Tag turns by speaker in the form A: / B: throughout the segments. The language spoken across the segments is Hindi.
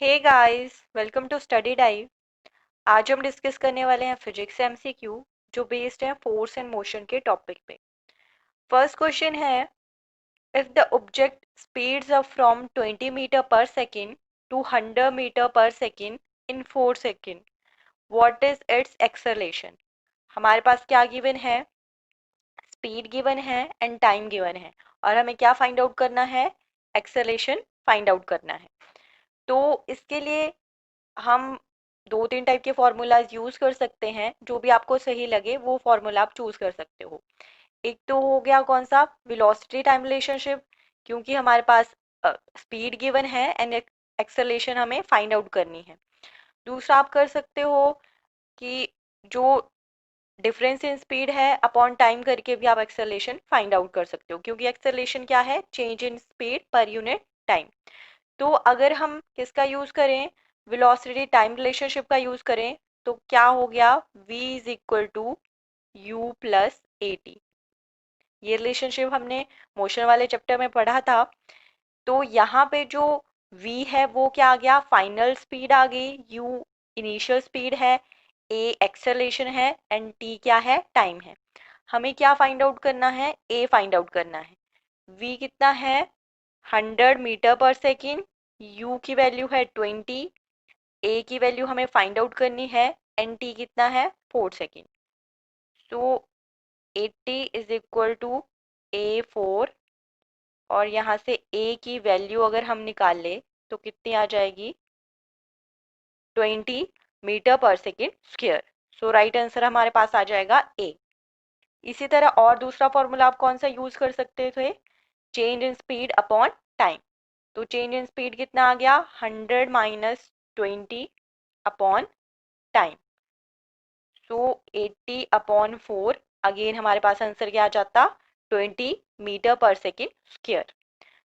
A: Hey guys, welcome to Study Dive. आज हम डिस्कस करने वाले हैं फिजिक्स एमसीक्यू जो बेस्ड है फोर्स एंड मोशन के टॉपिक पे। फर्स्ट क्वेश्चन है, if the object speeds up from 20 metre per second to 100 metre per second in 4 second, what is its acceleration. हमारे पास क्या गिवन है? स्पीड गिवन है एंड टाइम गिवन है, और हमें क्या फाइंड आउट करना है? एक्सेलरेशन फाइंड आउट करना है। तो इसके लिए हम दो तीन टाइप के फॉर्मूलाज यूज कर सकते हैं, जो भी आपको सही लगे वो फॉर्मूला आप चूज कर सकते हो। एक तो हो गया कौन सा? वेलोसिटी टाइम रिलेशनशिप, क्योंकि हमारे पास स्पीड गिवन है एंड एक्सेलरेशन हमें फाइंड आउट करनी है। दूसरा आप कर सकते हो कि जो डिफरेंस इन स्पीड है अपॉन टाइम करके भी आप एक्सेलरेशन फाइंड आउट कर सकते हो, क्योंकि एक्सेलरेशन क्या है? Change in speed per unit time. तो अगर हम किसका यूज करें? वेलोसिटी टाइम रिलेशनशिप का यूज करें तो क्या हो गया? v is equal to u plus a t. ये रिलेशनशिप हमने मोशन वाले चैप्टर में पढ़ा था। तो यहाँ पे जो v है वो क्या आ गया? फाइनल स्पीड आ गई, u इनिशियल स्पीड है, a एक्सेलरेशन है एंड t क्या है? टाइम है। हमें क्या फाइंड आउट करना है? a फाइंड आउट करना है। v कितना है? 100 मीटर पर सेकेंड, u की वैल्यू है 20, a की वैल्यू हमें फाइंड आउट करनी है एंड t कितना है? 4 second. So 80 is equal to a4, और यहाँ से a की वैल्यू अगर हम निकाल ले तो कितनी आ जाएगी? 20 मीटर पर सेकेंड स्क्वायर। सो राइट आंसर हमारे पास आ जाएगा a। इसी तरह और दूसरा फॉर्मूला आप कौन सा यूज कर सकते थे? Change in speed upon time. तो चेंज इन स्पीड कितना आ गया? 100 माइनस 20 अपॉन टाइम। सो 80 अपॉन 4, अगेन हमारे पास आंसर क्या आ जाता? 20 मीटर पर सेकेंड स्क्वायर।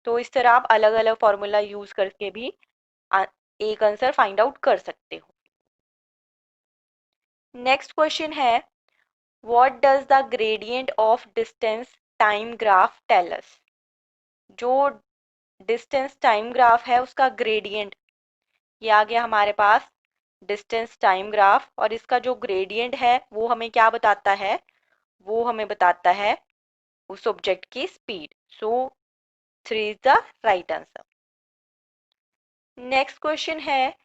A: तो इस तरह आप अलग अलग फॉर्मूला यूज करके भी एक आंसर फाइंड आउट कर सकते हो। नेक्स्ट क्वेश्चन है, what does the gradient of distance time graph tell us. जो डिस्टेंस टाइम ग्राफ है उसका ग्रेडियंट, ये आ गया हमारे पास डिस्टेंस टाइम ग्राफ, और इसका जो ग्रेडियंट है वो हमें क्या बताता है? वो हमें बताता है उस ऑब्जेक्ट की speed. So 3 is the right answer. Next question है,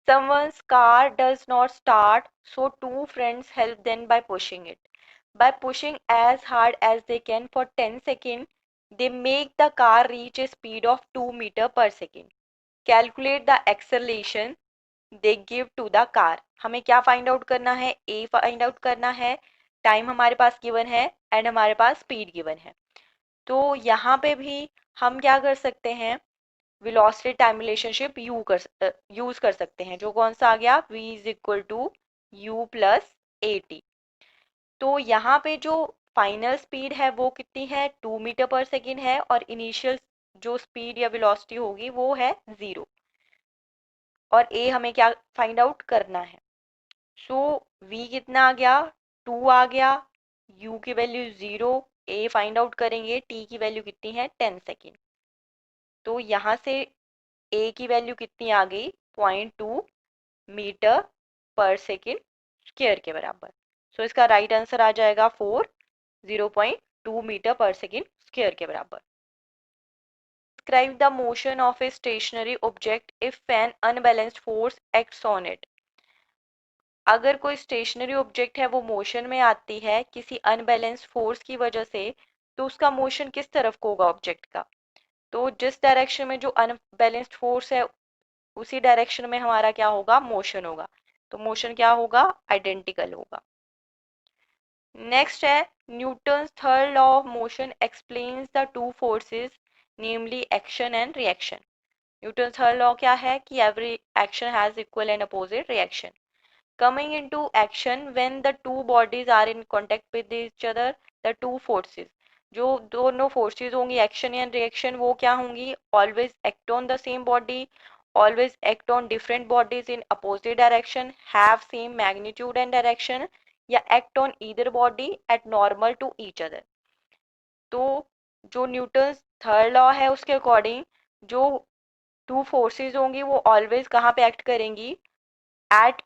A: someone's car does not start, so two friends help them by pushing it. By pushing as hard as they can for 10 seconds, they make the car reach a speed of 2 meter per second. Calculate the acceleration they give to the car. हमें क्या फाइंड आउट करना है? a फाइंड आउट करना है, टाइम हमारे पास गिवन है एंड हमारे पास स्पीड गिवन है। तो यहाँ पे भी हम क्या कर सकते हैं? वेलोसिटी टाइम रिलेशनशिप यूज कर सकते हैं, जो कौन सा आ गया? v is equal to u plus a t. तो यहाँ पे जो फाइनल स्पीड है वो कितनी है? 2 मीटर पर सेकेंड है, और इनिशियल जो स्पीड या वेलोसिटी होगी वो है 0। और a हमें क्या फाइंड आउट करना है? सो v कितना आ गया? 2 आ गया, u की वैल्यू 0, a फाइंड आउट करेंगे, t की वैल्यू कितनी है? 10 सेकेंड। तो यहाँ से a की वैल्यू कितनी आ गई? 0.2 मीटर पर सेकेंड स्क्वायर के बराबर। सो इसका राइट आंसर आ जाएगा 4, 0.2 मीटर पर सेकेंड स्क्वायर के बराबर। Describe the motion of a stationary object if an unbalanced force acts on it. अगर कोई स्टेशनरी ऑब्जेक्ट है वो मोशन में आती है किसी अनबैलेंस्ड फोर्स की वजह से, तो उसका मोशन किस तरफ को होगा ऑब्जेक्ट का? तो जिस डायरेक्शन में जो अनबैलेंस्ड फोर्स है उसी डायरेक्शन में हमारा क्या होगा? मोशन होगा। तो मोशन क्या होगा? आइडेंटिकल होगा। नेक्स्ट है, Newton's third law of motion explains the two forces namely action and reaction. Newton's third law क्या है? कि every action has equal and opposite reaction. Coming into action when the two bodies are in contact with each other, the two forces, जो दोनों फोर्सेस होंगी एक्शन एंड रिएक्शन, वो क्या होंगी? Always act on the same body, always act on different bodies in opposite direction, have same magnitude and direction, या act on either body at normal to each other. तो जो न्यूटन्स थर्ड लॉ है उसके अकॉर्डिंग जो टू फोर्सेस होंगी वो ऑलवेज कहाँ पे एक्ट करेंगी, एट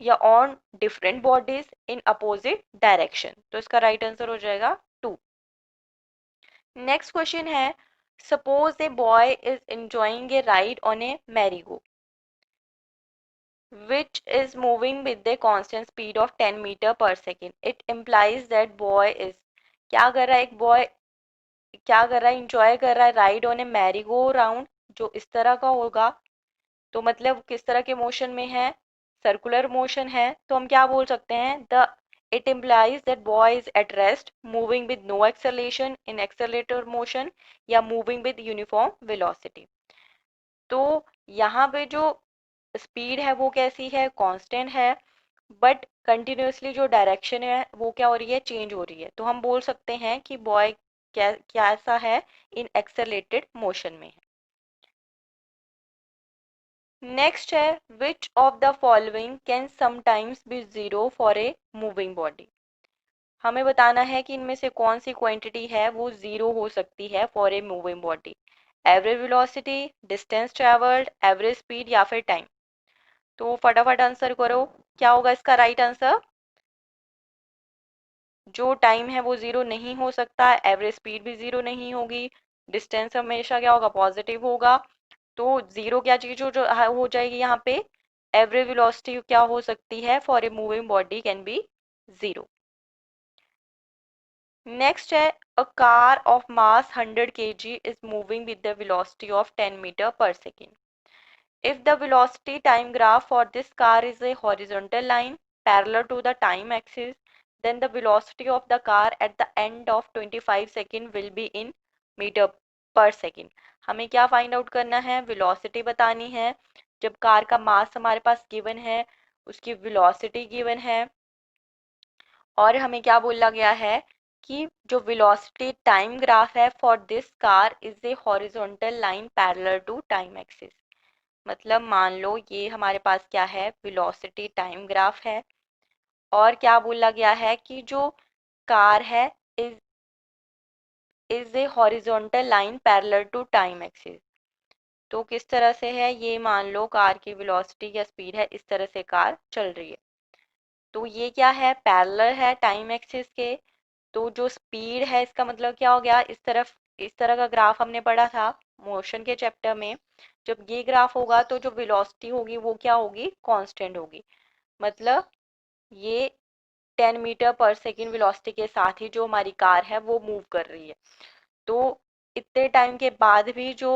A: या on different bodies in opposite direction. तो इसका राइट आंसर हो जाएगा 2। नेक्स्ट क्वेश्चन है, suppose a boy is enjoying A ride on A merry-go which is moving with a constant speed of 10 meter per second. It implies that boy is, क्या कर रहा है एक बॉय, क्या कर रहा है, इंजॉय कर रहा है ride on A merry go round, जो इस तरह का होगा। तो मतलब किस तरह के मोशन में है, सर्कुलर मोशन है। तो हम क्या बोल सकते हैं, the it implies that boy is at rest moving with no acceleration in accelerator motion, या मूविंग विद यूनिफॉर्म वेलोसिटी। तो यहाँ पे जो स्पीड है वो कैसी है, कांस्टेंट है, बट कंटिन्यूअसली जो डायरेक्शन है वो क्या हो रही है, चेंज हो रही है। तो हम बोल सकते हैं कि बॉय क्या ऐसा है, इन एक्सेलेरेटेड मोशन में है। नेक्स्ट है, which of the following can sometimes be zero for a moving body. हमें बताना है कि इनमें से कौन सी क्वांटिटी है वो जीरो हो सकती है for a moving body. Average velocity, distance travelled, average speed, या फिर टाइम। तो फटाफट आंसर करो, क्या होगा इसका राइट आंसर। जो टाइम है वो जीरो नहीं हो सकता, एवरेज स्पीड भी जीरो नहीं होगी, डिस्टेंस हमेशा क्या होगा, पॉजिटिव होगा। तो जीरो क्या चीज हो जाएगी यहाँ पे, एवरेज वेलोसिटी क्या हो सकती है for a moving body can be zero. Next है, a car of mass 100 kg is moving with the velocity of 10 meter per second. If the velocity time graph for this car is a horizontal line parallel to the time axis, then the velocity of the car at the end of 25 seconds will be in meter per second. हमें क्या फाइंड आउट करना है, वेलोसिटी बतानी है। जब कार का मास हमारे पास गिवन है, उसकी वेलोसिटी गिवन है, और हमें क्या बोला गया है कि जो वेलोसिटी टाइम ग्राफ है for this car is a horizontal line parallel to time axis. मतलब मान लो ये हमारे पास क्या है, वेलोसिटी टाइम ग्राफ है, और क्या बोला गया है कि जो कार है is is a horizontal line parallel to time axis. तो किस तरह से है ये, मान लो कार की वेलोसिटी या स्पीड है, इस तरह से कार चल रही है। तो ये क्या है, पैरेलल है टाइम एक्सिस के। तो जो स्पीड है इसका मतलब क्या हो गया, इस तरह का ग्राफ हमने पढ़ा था मोशन के चैप्टर में। जब ये ग्राफ होगा तो जो वेलोसिटी होगी वो क्या होगी, कांस्टेंट होगी। मतलब ये 10 मीटर पर सेकेंड वेलोसिटी के साथ ही जो हमारी कार है वो मूव कर रही है। तो इतने टाइम के बाद भी जो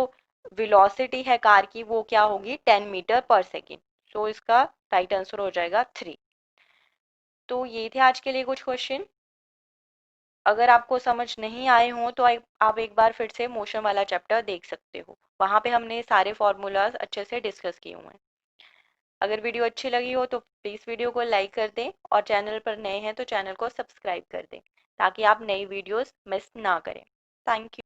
A: वेलोसिटी है कार की वो क्या होगी, 10 मीटर पर सेकेंड। सो इसका राइट आंसर हो जाएगा 3। तो ये थे आज के लिए कुछ क्वेश्चन। अगर आपको समझ नहीं आए हों तो आप एक बार फिर से मोशन वाला चैप्टर देख सकते हो, वहाँ पे हमने सारे फॉर्मूलाज अच्छे से डिस्कस किए हुए हैं। अगर वीडियो अच्छी लगी हो तो प्लीज़ वीडियो को लाइक कर दें, और चैनल पर नए हैं तो चैनल को सब्सक्राइब कर दें, ताकि आप नई वीडियोस मिस ना करें। Thank you.